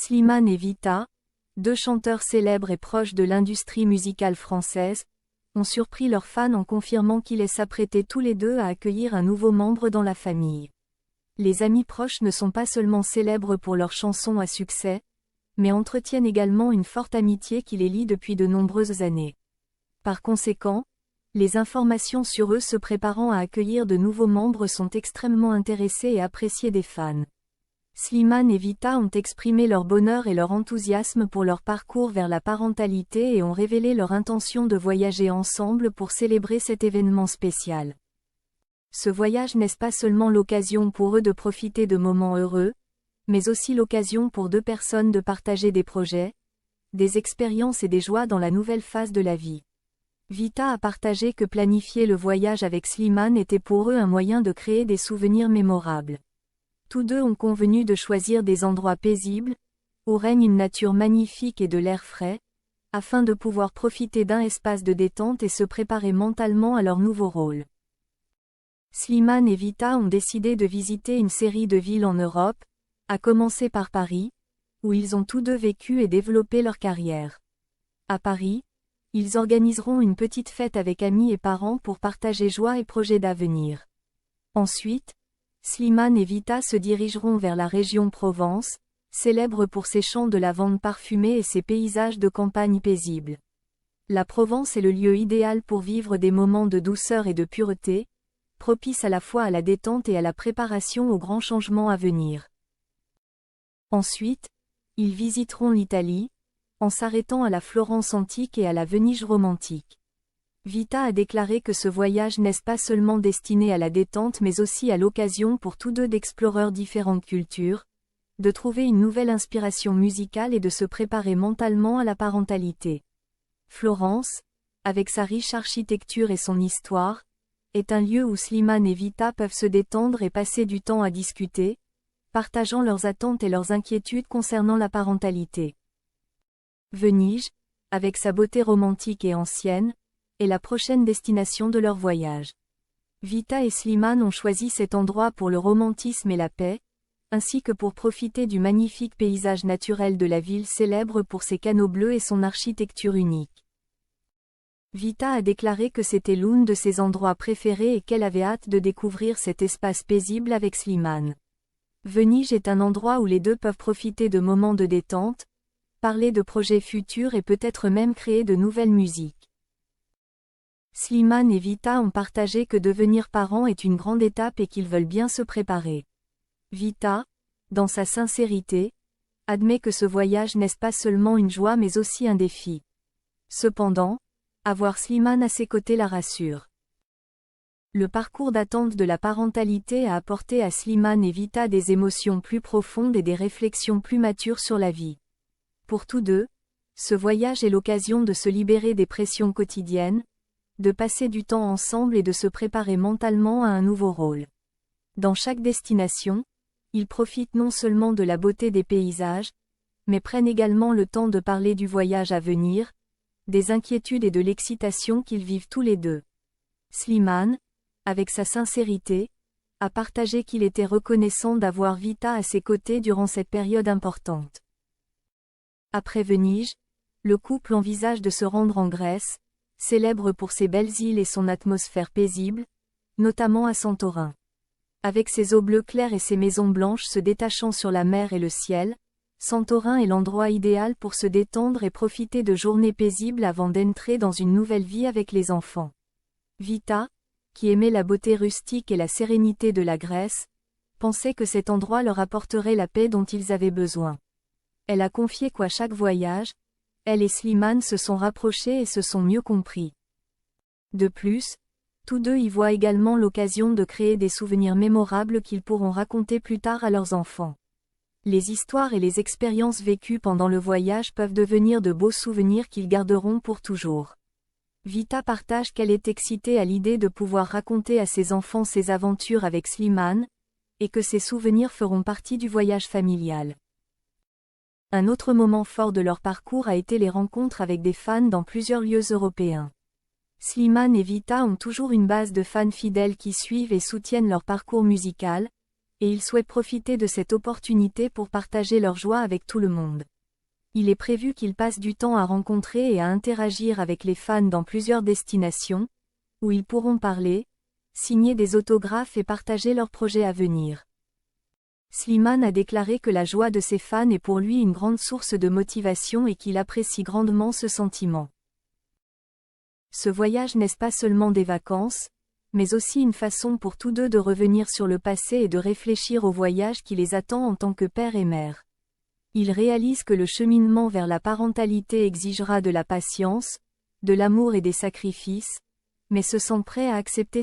Slimane et Vita, deux chanteurs célèbres et proches de l'industrie musicale française, ont surpris leurs fans en confirmant qu'ils s'apprêtaient tous les deux à accueillir un nouveau membre dans la famille. Les amis proches ne sont pas seulement célèbres pour leurs chansons à succès, mais entretiennent également une forte amitié qui les lie depuis de nombreuses années. Par conséquent, les informations sur eux se préparant à accueillir de nouveaux membres sont extrêmement intéressées et appréciées des fans. Slimane et Vita ont exprimé leur bonheur et leur enthousiasme pour leur parcours vers la parentalité et ont révélé leur intention de voyager ensemble pour célébrer cet événement spécial. Ce voyage n'est pas seulement l'occasion pour eux de profiter de moments heureux, mais aussi l'occasion pour deux personnes de partager des projets, des expériences et des joies dans la nouvelle phase de la vie. Vita a partagé que planifier le voyage avec Slimane était pour eux un moyen de créer des souvenirs mémorables. Tous deux ont convenu de choisir des endroits paisibles, où règne une nature magnifique et de l'air frais, afin de pouvoir profiter d'un espace de détente et se préparer mentalement à leur nouveau rôle. Slimane et Vita ont décidé de visiter une série de villes en Europe, à commencer par Paris, où ils ont tous deux vécu et développé leur carrière. À Paris, ils organiseront une petite fête avec amis et parents pour partager joie et projets d'avenir. Ensuite, Slimane et Vita se dirigeront vers la région Provence, célèbre pour ses champs de lavande parfumés et ses paysages de campagne paisibles. La Provence est le lieu idéal pour vivre des moments de douceur et de pureté, propice à la fois à la détente et à la préparation aux grands changements à venir. Ensuite, ils visiteront l'Italie, en s'arrêtant à la Florence antique et à la Venise romantique. Vita a déclaré que ce voyage n'est pas seulement destiné à la détente mais aussi à l'occasion pour tous deux d'explorer différentes cultures, de trouver une nouvelle inspiration musicale et de se préparer mentalement à la parentalité. Florence, avec sa riche architecture et son histoire, est un lieu où Slimane et Vita peuvent se détendre et passer du temps à discuter, partageant leurs attentes et leurs inquiétudes concernant la parentalité. Venise, avec sa beauté romantique et ancienne, est la prochaine destination de leur voyage. Vita et Slimane ont choisi cet endroit pour le romantisme et la paix, ainsi que pour profiter du magnifique paysage naturel de la ville célèbre pour ses canaux bleus et son architecture unique. Vita a déclaré que c'était l'un de ses endroits préférés et qu'elle avait hâte de découvrir cet espace paisible avec Slimane. Venise est un endroit où les deux peuvent profiter de moments de détente, parler de projets futurs et peut-être même créer de nouvelles musiques. Slimane et Vita ont partagé que devenir parents est une grande étape et qu'ils veulent bien se préparer. Vita, dans sa sincérité, admet que ce voyage n'est pas seulement une joie mais aussi un défi. Cependant, avoir Slimane à ses côtés la rassure. Le parcours d'attente de la parentalité a apporté à Slimane et Vita des émotions plus profondes et des réflexions plus matures sur la vie. Pour tous deux, ce voyage est l'occasion de se libérer des pressions quotidiennes, de passer du temps ensemble et de se préparer mentalement à un nouveau rôle. Dans chaque destination, ils profitent non seulement de la beauté des paysages, mais prennent également le temps de parler du voyage à venir, des inquiétudes et de l'excitation qu'ils vivent tous les deux. Slimane, avec sa sincérité, a partagé qu'il était reconnaissant d'avoir Vita à ses côtés durant cette période importante. Après Venise, le couple envisage de se rendre en Grèce, célèbre pour ses belles îles et son atmosphère paisible, notamment à Santorin. Avec ses eaux bleues claires et ses maisons blanches se détachant sur la mer et le ciel, Santorin est l'endroit idéal pour se détendre et profiter de journées paisibles avant d'entrer dans une nouvelle vie avec les enfants. Vita, qui aimait la beauté rustique et la sérénité de la Grèce, pensait que cet endroit leur apporterait la paix dont ils avaient besoin. Elle a confié qu'à chaque voyage, elle et Slimane se sont rapprochés et se sont mieux compris. De plus, tous deux y voient également l'occasion de créer des souvenirs mémorables qu'ils pourront raconter plus tard à leurs enfants. Les histoires et les expériences vécues pendant le voyage peuvent devenir de beaux souvenirs qu'ils garderont pour toujours. Vita partage qu'elle est excitée à l'idée de pouvoir raconter à ses enfants ses aventures avec Slimane, et que ces souvenirs feront partie du voyage familial. Un autre moment fort de leur parcours a été les rencontres avec des fans dans plusieurs lieux européens. Slimane et Vita ont toujours une base de fans fidèles qui suivent et soutiennent leur parcours musical, et ils souhaitent profiter de cette opportunité pour partager leur joie avec tout le monde. Il est prévu qu'ils passent du temps à rencontrer et à interagir avec les fans dans plusieurs destinations, où ils pourront parler, signer des autographes et partager leurs projets à venir. Slimane a déclaré que la joie de ses fans est pour lui une grande source de motivation et qu'il apprécie grandement ce sentiment. Ce voyage n'est pas seulement des vacances, mais aussi une façon pour tous deux de revenir sur le passé et de réfléchir au voyage qui les attend en tant que père et mère. Ils réalisent que le cheminement vers la parentalité exigera de la patience, de l'amour et des sacrifices, mais se sentent prêts à accepter